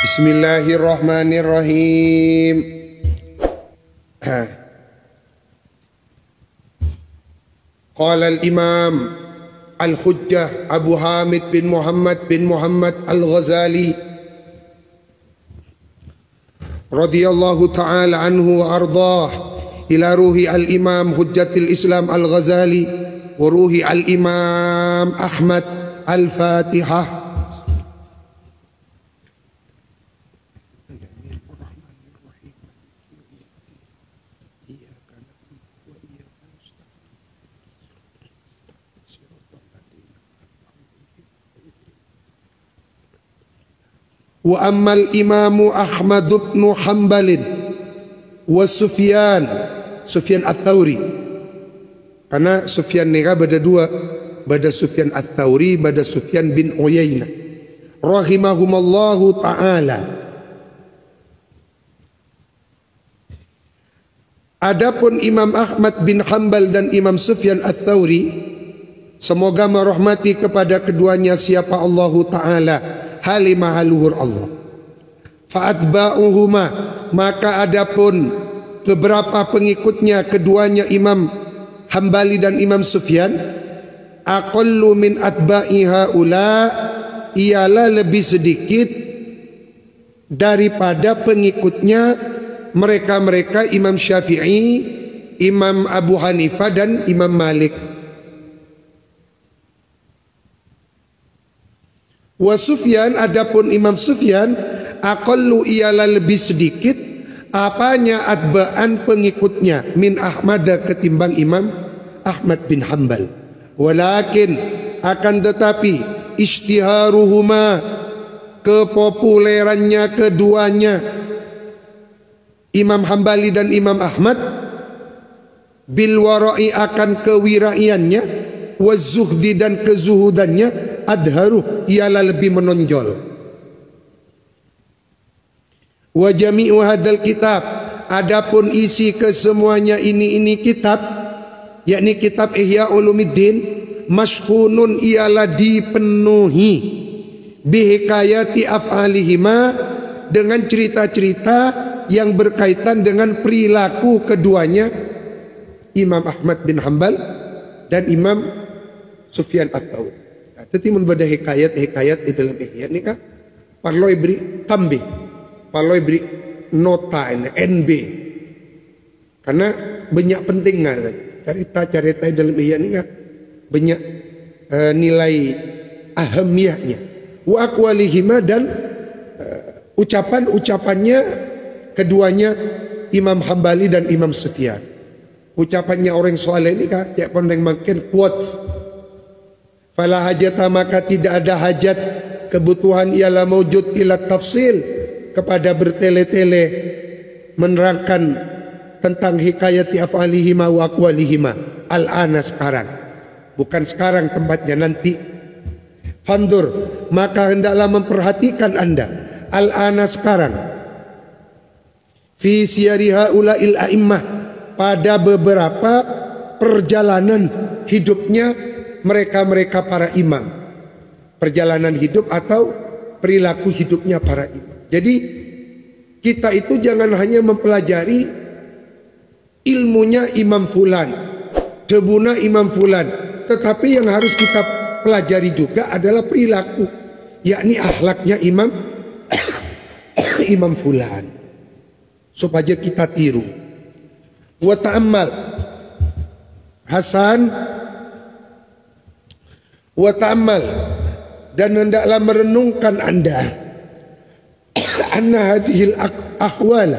Bismillahirrahmanirrahim. Qala al-imam al-hujjah Abu Hamid bin Muhammad al-Ghazali radhiyallahu ta'ala anhu wa ardah, ila ruhi al-imam hujjatil Islam al-Ghazali wa ruhi al-imam Ahmad al-Fatihah. Wa ammal imamu Ahmad bin Hanbal wa Sufyan Ats-Tsauri, karena Sufyan ni bada dua, bada Sufyan Ats-Tsauri, bada Sufyan bin Uyainah rahimahumallahu ta'ala. Adapun Imam Ahmad bin Hanbal dan Imam Sufyan Ats-Tsauri, semoga merahmati kepada keduanya siapa Allah Ta'ala, halimah luhur Allah. Fa'atba'uhuma, maka adapun beberapa pengikutnya keduanya Imam Hambali dan Imam Sufyan, aqallu min atba'i haula, ialah lebih sedikit daripada pengikutnya mereka-mereka Imam Syafi'i, Imam Abu Hanifah dan Imam Malik. Wa Sufyan, adapun Imam Sufyan, aqallu ialah lebih sedikit apanya atba'an pengikutnya min Ahmad ketimbang Imam Ahmad bin Hanbal. Walakin akan tetapi istiharuhuma, kepopulerannya keduanya Imam Hambali dan Imam Ahmad, bil wara'i akan kewiraiannya, wazuhdi dan kezuhudannya, adharuh ialah lebih menonjol. Wa jami'u hadzal kitab, adapun isi kesemuanya ini kitab, yakni kitab Ihya Ulumuddin, mashhunun ialah dipenuhi bihikayati af'alihima, dengan cerita-cerita yang berkaitan dengan perilaku keduanya Imam Ahmad bin Hanbal dan Imam Sufyan Ats-Tsauri. Tetapi membeda hikayat di dalam Ihya ni kan parloi beri tambih, parloi beri nota NB, karena banyak pentingnya kan cerita di dalam Ihya ni kan banyak nilai ahamiyahnya. Wa aqwalihima, dan ucapannya keduanya Imam Hambali dan Imam Sufyan. Ucapannya orang soleh ini kan tiap pandang makin quotes. Fala hajata, maka tidak ada hajat, kebutuhan ialah mewujud ila tafsil, kepada bertele-tele menerangkan tentang hikayati af'alihima wa aqwalihima al-ana, sekarang, bukan sekarang tempatnya, nanti. Fandur, maka hendaklah memperhatikan anda al-ana, sekarang, fi siyari haula'il a'immah, pada beberapa perjalanan hidupnya mereka para imam, perjalanan hidup atau perilaku hidupnya para imam. Jadi kita itu jangan hanya mempelajari ilmunya Imam Fulan, debuna Imam Fulan, tetapi yang harus kita pelajari juga adalah perilaku, yakni akhlaknya Imam Fulan, supaya kita tiru. Wa ta'ammal Hasan, wa ta'ammal, dan hendaklah merenungkan anda anna hadhil ahwal,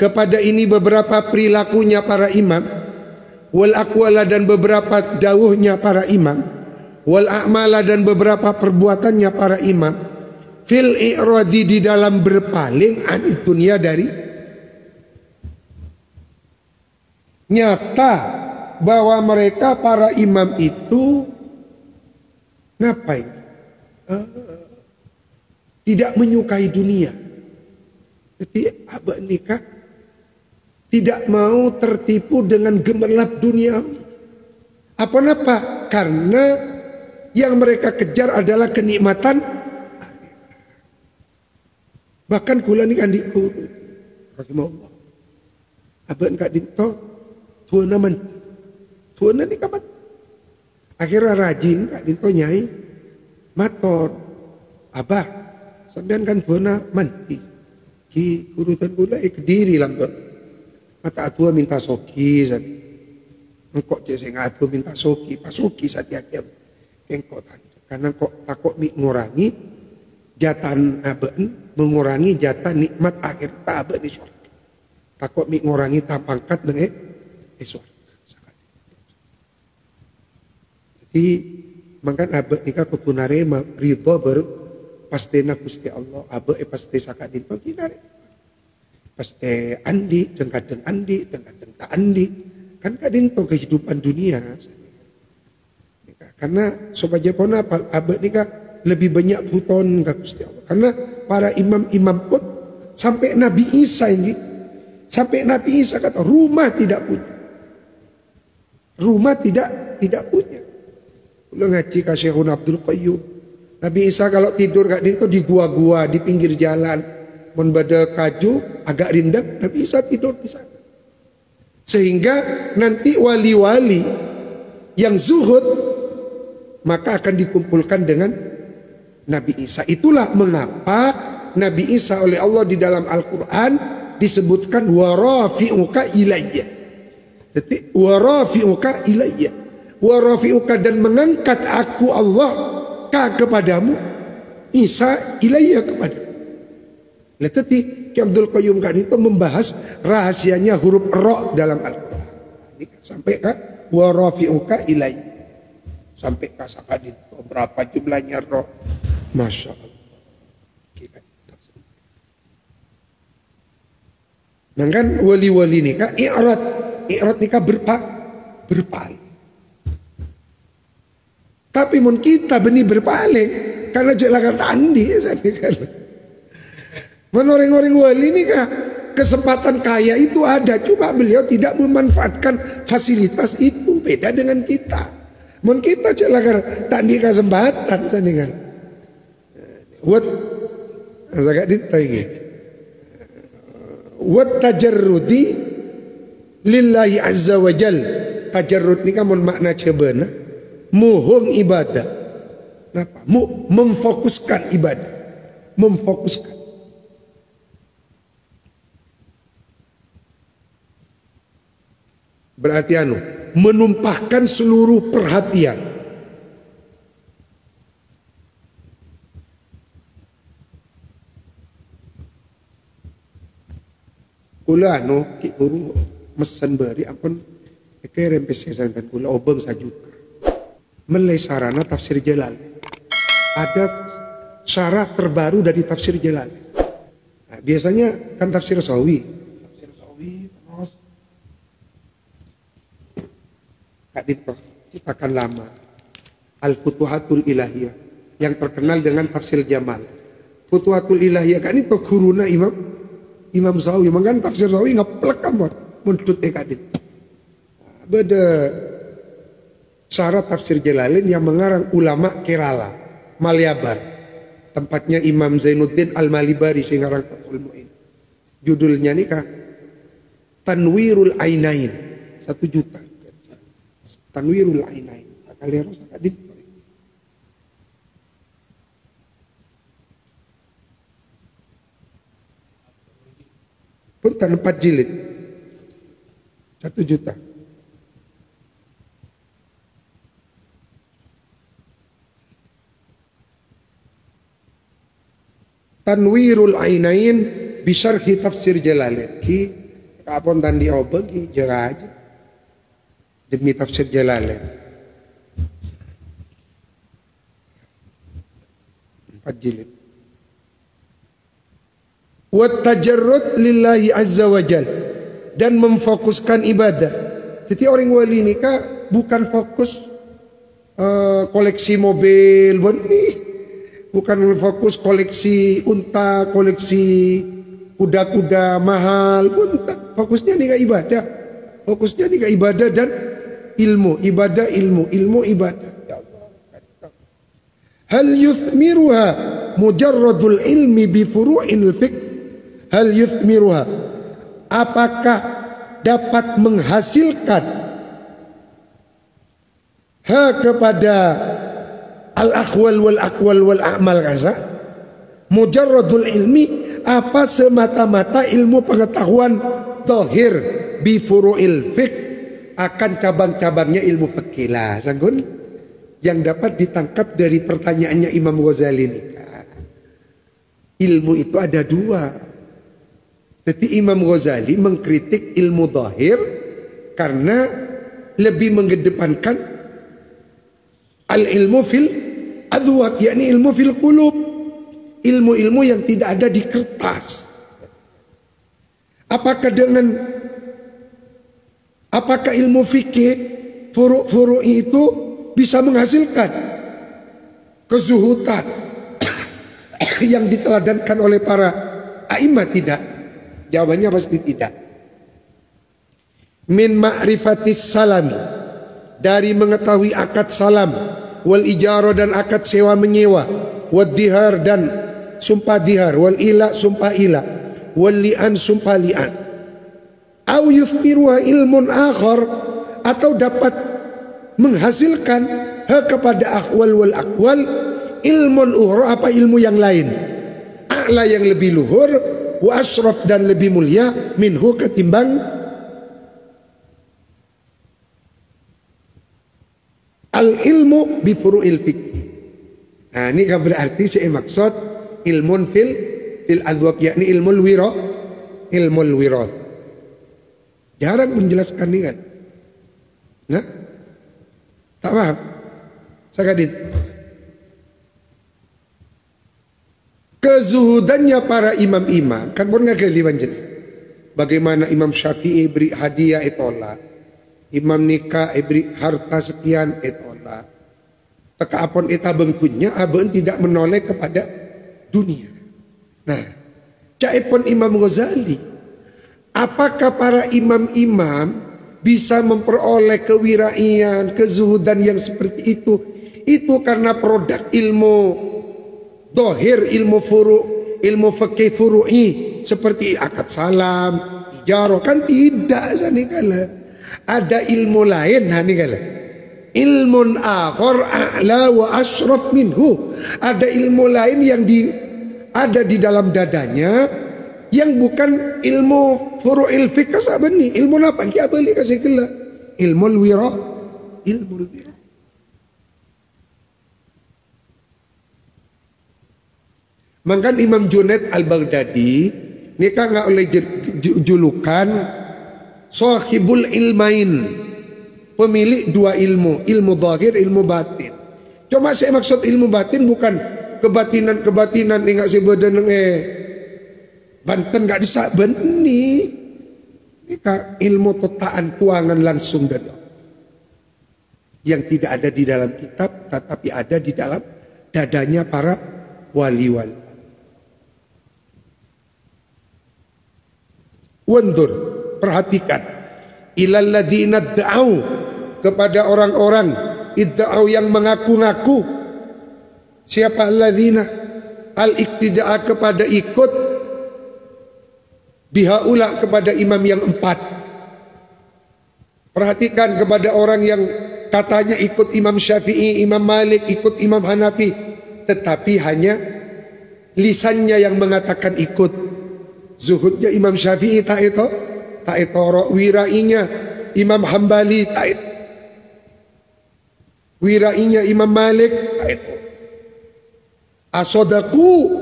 kepada ini beberapa perilakunya para imam, wal aqwala, dan beberapa dawuhnya para imam, wal a'mala, dan beberapa perbuatannya para imam, fil i'radi, di dalam berpaling, anid dunya, dari nyata bahwa mereka para imam itu ngapain? Tidak menyukai dunia. Jadi abah nikah tidak mau tertipu dengan gemerlap dunia. Apa-apa? Karena yang mereka kejar adalah kenikmatan. Bahkan kula ni kan diku rahimahullah. Abang kak dinto tuana menti. Tuana ni kamat. Akhirnya rajin kak dinto nyai mator. Abah sampean kan tuana menti. Ki kurutan kula Kediri lambat. Mata atua minta soki sabi. Engkau je sing atu minta soki, pasoki satiap-tiap. Engkau tadi. Karena kok takut ngurangi jatan aben, mengurangi jatah nikmat akhir tak aben di surga. Takut mengurangi pangkat dengan surga. Jadi makan aben nikah kutunare ridho baru pasti nak Gusti Allah aben pasti sakat dinto kinare. Pasti andi kadang andi kadang tak andi kan kadinto kehidupan dunia. Karena sobat Jepang apa abad nikah lebih banyak puton ke Gusti Allah. Karena para imam-imam pun sampai Nabi Isa ini, sampai Nabi Isa kata rumah tidak punya, rumah tidak punya. Ulang ngaji ke Syekhun Abdul Qayyum. Nabi Isa kalau tidur kat itu di gua-gua di pinggir jalan, mun bada kaju agak rindam, Nabi Isa tidur di sana. Sehingga nanti wali-wali yang zuhud maka akan dikumpulkan dengan Nabi Isa. Itulah mengapa Nabi Isa oleh Allah di dalam Al-Quran disebutkan warafi'uka ilayya. Jadi warafi'uka ilayya, warafi'uka dan mengangkat aku Allah kepadamu, Isa ilayya kepada. Tetapi Ki Abdul Qayyum kan itu membahas rahasianya huruf ra dalam Al-Quran. Sampai ke warafi'uka ilayya. Sampai kasaka itu berapa jumlahnya roh, masya Allah. Nah kan wali-wali nikah i'rad nikah berpaling. Tapi mun kita benih berpaling karena jelaka tandi kan. Mun orang-orang wali nikah kesempatan kaya itu ada, cuma beliau tidak memanfaatkan fasilitas itu, beda dengan kita. Mun kita celakar tandi kesempatan tandingan. Wat agak ditagi. Wat tajarrudi lillahi azza wa jal. Tajarrud ni kan makna cebana muhung ibadah. Napa? Memfokuskan ibadah. Memfokuskan. Berarti menumpahkan seluruh perhatian. Kula ki guru mesen beri ampun kirim PC santan kula obeng 1 juta. Melai sarana tafsir Jalal. Ada syarat terbaru dari tafsir Jalal. Nah, biasanya kan tafsir Sawi. Kita akan lama Al-Futuhatul Ilahiyah yang terkenal dengan tafsir Jamal. Futuhatul Ilahiyah kan itu guruna Imam Sawi. Makan tafsir Sawi ngeplek amat muntut kadit. Beda syarat tafsir Jalalain yang mengarang ulama Kerala, Malyabar. Tempatnya Imam Zainuddin Al-Malibari sing ngarang Fathul Mu'in. Judulnya nikah Tanwirul Ainain 1 juta. Tanwirul Ainain. Kalian harus kadit. Punten 4 jilid 1 juta. Tanwirul Ainain bisyarhi tafsir Jalalain. Ki kapon tandi obeng ki jera aja. Demi tafsir Jalalain 4 jilid. Wa tajarrud lillahi azza wa jal, dan memfokuskan ibadah. Jadi orang wali nikah bukan fokus koleksi mobil benih, bukan fokus koleksi unta, koleksi kuda-kuda mahal, pun fokusnya nikah ibadah. Fokusnya nikah ibadah dan ilmu, ibadah ilmu ibadah. Ya Allah. Hal yuthmiruha mujarradul ilmi bi furu'il fiqh. hal yuthmiruha, apakah dapat menghasilkan kepada al-akhwal wal aqwal wal a'mal kaza mujarradul ilmi, apa semata-mata ilmu pengetahuan zahir bi furu'il fiqh, akan cabang-cabangnya ilmu fikih lah sanggun, yang dapat ditangkap dari pertanyaannya Imam Ghazali ini. Ilmu itu ada dua. Jadi Imam Ghazali mengkritik ilmu zahir karena lebih mengedepankan al-ilmu fil adwaq, yakni ilmu fil qulub, ilmu-ilmu yang tidak ada di kertas. Apakah ilmu fikih furu' itu bisa menghasilkan kezuhudan yang diteladankan oleh para a'imah? Tidak. Jawabannya pasti tidak. Min ma'rifatis salami, dari mengetahui akad salam, wal ijaro dan akad sewa menyewa, wal dihar dan sumpah dihar, wal ila sumpah ila, wal li'an sumpah li'an. Au yuthmiruha ilmun akhar, atau dapat menghasilkan kepada akhwal wal akwal ilmun ukhra, apa ilmu yang lain, a'la yang lebih luhur, wa asraf dan lebih mulia, minhu ketimbang al ilmu bi furu'il fiqh. Nah, ini kan berarti saya maksud ilmun fil adwaq, yakni ilmul wirath. Jarang menjelaskan ini kan. Nah, tak paham? Sakadin. Kezuhudannya para imam-imam kan pun nggak kelibanjen. Bagaimana Imam Syafi'i beri hadiah itolah, Imam nikah beri harta sekian itolah. Teka apon ita bengkunya aben tidak menoleh kepada dunia. Nah, caipun Imam Ghazali, apakah para imam-imam bisa memperoleh kewiraian, kezuhudan yang seperti itu? Itu karena produk ilmu zahir, ilmu furu', ilmu fikih furu'i seperti akad salam, ijarah, kan tidak. Ada ilmu lain, ilmun akhar a'la wa ashraf minhu, ada ilmu lain yang ada di dalam dadanya yang bukan ilmu furu'il fiqh sabani. Ilmu apa? Ki abali kasih gela. Ilmu wira. Maka Imam Junaid Al-Baghdadi ini kan nggak oleh julukan sahibul ilmain, pemilik dua ilmu, ilmu zahir, ilmu batin. Cuma saya maksud ilmu batin bukan kebatinan ingat si badan Banten nggak bisa benih. Ini ilmu totaan tuangan langsung dari Allah, yang tidak ada di dalam kitab tetapi ada di dalam dadanya para wali-wali. Wandur, perhatikan, ilal ladzina da'au, kepada orang-orang idda'au yang mengaku-ngaku. Siapa alladzina? Al-iktida'a, kepada ikut bihaula, kepada imam yang empat. Perhatikan, kepada orang yang katanya ikut Imam Syafi'i, Imam Malik, ikut Imam Hanafi, tetapi hanya lisannya yang mengatakan ikut. Zuhudnya Imam Syafi'i tak itu, wirainya Imam Hambali tak itu, wirainya Imam Malik tak itu. Asodaku,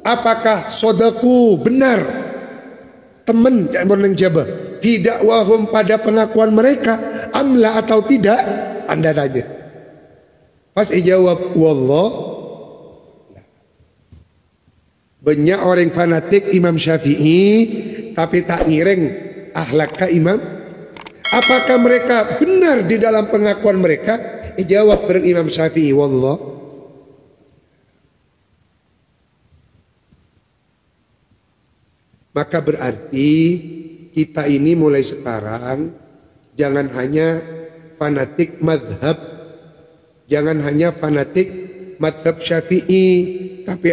apakah sodaku benar? Teman yang jabah tidak wahum pada pengakuan mereka, amla atau tidak? Anda tanya. Pas jawab wallah. Banyak orang fanatik Imam Syafi'i tapi tak ngiring akhlak imam. Apakah mereka benar di dalam pengakuan mereka? Jawab bareng Imam Syafi'i wallah. Maka berarti kita ini mulai sekarang jangan hanya fanatik madhab, jangan hanya fanatik madhab Syafi'i, tapi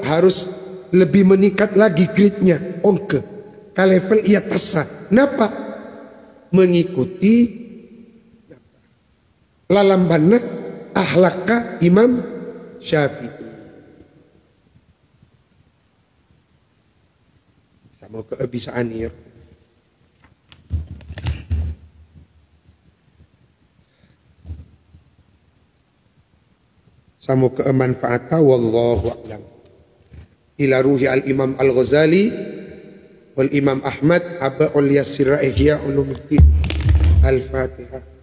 harus lebih meningkat lagi grade-nya ongke ke level ia tasa. Kenapa? Mengikuti lalambanna ahlaka Imam Syafi'i. Sama keabisaan ya. Sama kemanfaatan wallahu a'lam. Ila ruhi al-Imam Al-Ghazali wal Imam Ahmad Aba'ul Yasir Ihya Ulumuddin. Al-Fatihah.